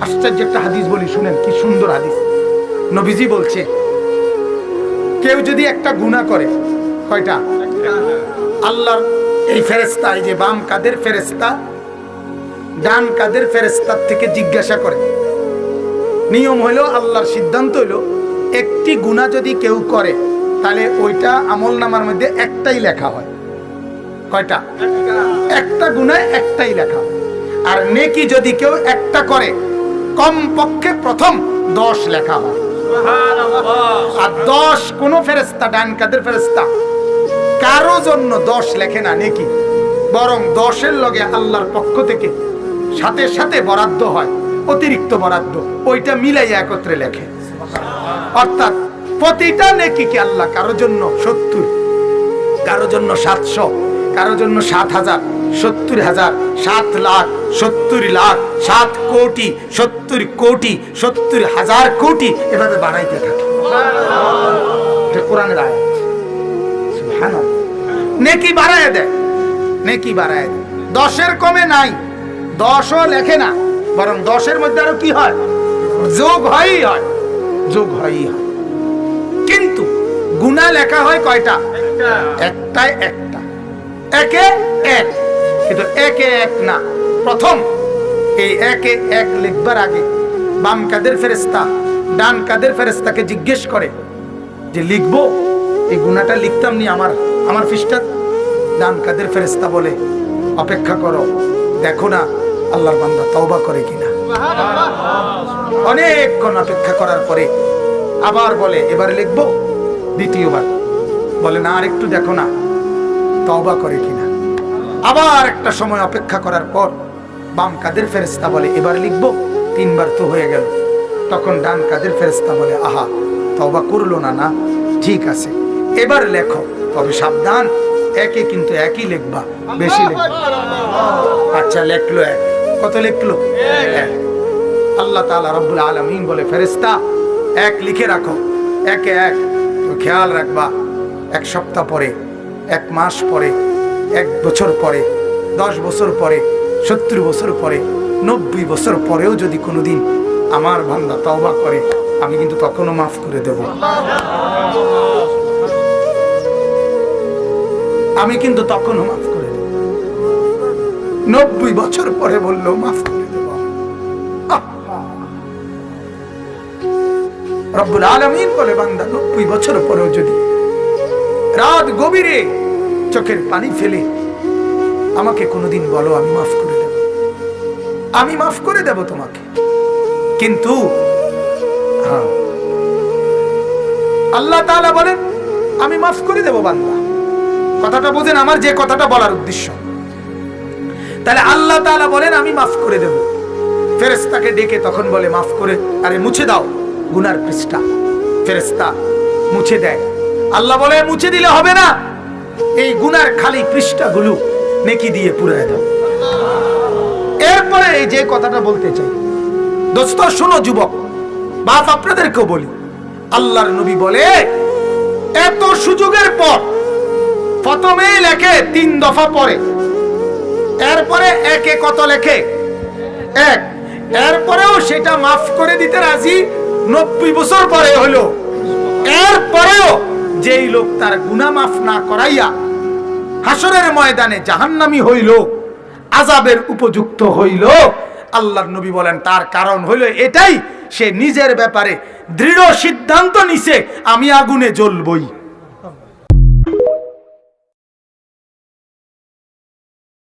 আশ্চর্য একটা হাদিস বলি, শুনেন কি সুন্দর হাদিস। নবীজি বলছে, কেউ যদি একটা গুনাহ করে, কয়টা? আল্লাহর এই ফেরেশতা, এই যে বাম কাদের ফেরেশতা ডান কাদের ফেরেশতার থেকে জিজ্ঞাসা করে। নিয়ম হইল, আল্লাহর সিদ্ধান্ত হইল, একটি গুনাহ যদি কেউ করে তাহলে ওইটা আমলনামার মধ্যে একটাই লেখা হয়। কয়টা? একটা গুনাহ একটাই লেখা হয়। আর নেকি যদি কেউ একটা করে কমপক্ষে প্রথম 10 লেখা হয়। আর 10 কোন ফেরেশতা, ডান কাদের ফেরেশতা কারো জন্য 10 লেখে না নেকি, বরং 10-এর লগে আল্লাহর পক্ষ থেকে সাথে সাথে বরাদ্দ হয়, অতিরিক্ত বরাদ্দ, ওইটা মিলাইয়া একত্রে লেখে। অর্থাৎ প্রতিটা নেকিকে আল্লাহ কারো জন্য 70, কারো জন্য 700, কারো জন্য 7,000, 70,000, 7 লাখ, 70 লাখ, 7 কোটি, 70 কোটি, 70,000 কোটি এভাবে বাড়াইতে থাকে। এটা কোরআনের আয়াত। সুবহানাল্লাহ। নেকি বাড়ায় দেয়, নেকি বাড়ায় দেয়। 10-এর কমে নাই, 10ও লেখে না, বরং 10-এর মধ্যে আরো কি হয়? যোগ হয়ই হয়, যোগ হয়ই হয়। কিন্তু গুনাহ লেখা হয় কয়টা? একটাই একটা, একে এক। কিন্তু একে এক না, প্রথম এই একে এক লিখবার আগে বাম কাদের ফেরেশতা ডান কাদের ফেরেশতাকে জিজ্ঞেস করে যে লিখবো, এই গুনাহটা লিখতাম নি আমার পৃষ্ঠা। ডান কাদের ফেরেশতা বলে, অপেক্ষা করো, দেখো না আল্লাহর বান্দা তওবা করে কিনা। অনেকক্ষণ অপেক্ষা করার পরে আবার বলে, এবার লিখবো। দ্বিতীয়বার বলে, না, আর একটু দেখো না তওবা করে কিনা। আবার একটা সময় অপেক্ষা করার পর বাম কাদের ফেরেশতা বলে, এবার লিখবো। 3বার তো হয়ে গেল। তখন ডান কাদের ফেরেশতা বলে, আহা, তওবা করলো না, না ঠিক আছে, এবার লেখো, তবে সাবধান, একে কিন্তু একই লিখবা, বেশি লিখবা। আচ্ছা, লেখলো এক। কত লিখলো? এক। আল্লাহ তাআলা রব্বুল আলামিন বলে, ফেরেশতা এক লিখে রাখো, একে এক। তো খেয়াল রাখবা, 1 সপ্তাহ পরে, 1 মাস পরে, 1 বছর পরে, 10 বছর পরে, 70 বছর পরে, 90 বছর পরেও যদি কোনোদিন আমার বান্দা তওবা করে, আমি কিন্তু তখনও মাফ করে দেব। আমি কিন্তু তখনও মাফ করে দেব। 90 বছর পরে বললেও মাফ করে দেব। রব্বুল আলামিন বলে, বান্দা 90 বছর পরেও যদি রাত গভীরে চোখের পানি ফেলে আমাকে কোনোদিন বলো, আমি মাফ করে দেব, আমি মাফ করে দেব তোমাকে। কিন্তু আল্লাহ তাআলা বলেন, আমি মাফ করে দেব বান্দা। কথাটা বুঝেন, আমার যে কথাটা বলার উদ্দেশ্য। তাহলে আল্লাহ তাআলা বলেন, আমি মাফ করে দেব। ফেরেশতাকে ডেকে তখন বলে, মাফ করে, আরে মুছে দাও গুনার পৃষ্ঠা। ফেরেশতা মুছে দেয়। আল্লাহ বলে, মুছে দিলে হবে না, এই গুনার খালি পৃষ্ঠাগুলো নেকি দিয়ে পুরায় দাও। এরপরে এই যে কথাটা বলতে চাই, দোস্ত শোনো যুবক, বাপ আপনাদেরকেও বলি, আল্লাহর নবী বলে, এত সুযোগের পর প্রথমেই লেখে 3 দফা পরে, এরপরে একে কত লেখে? এক। এরপরেও সেটা মাফ করে দিতে রাজি 90 বছর পরে হলো। এরপরেও যেই লোক তার গুনাহ মাফ না করাইয়া হাসরের ময়দানে জাহান্নামী হইল, আযাবের উপযুক্ত হইল, আল্লাহর নবী বলেন তার কারণ হইল এটাই, সে নিজের ব্যাপারে দৃঢ় সিদ্ধান্ত নিছে, আমি আগুনে জ্বলবই।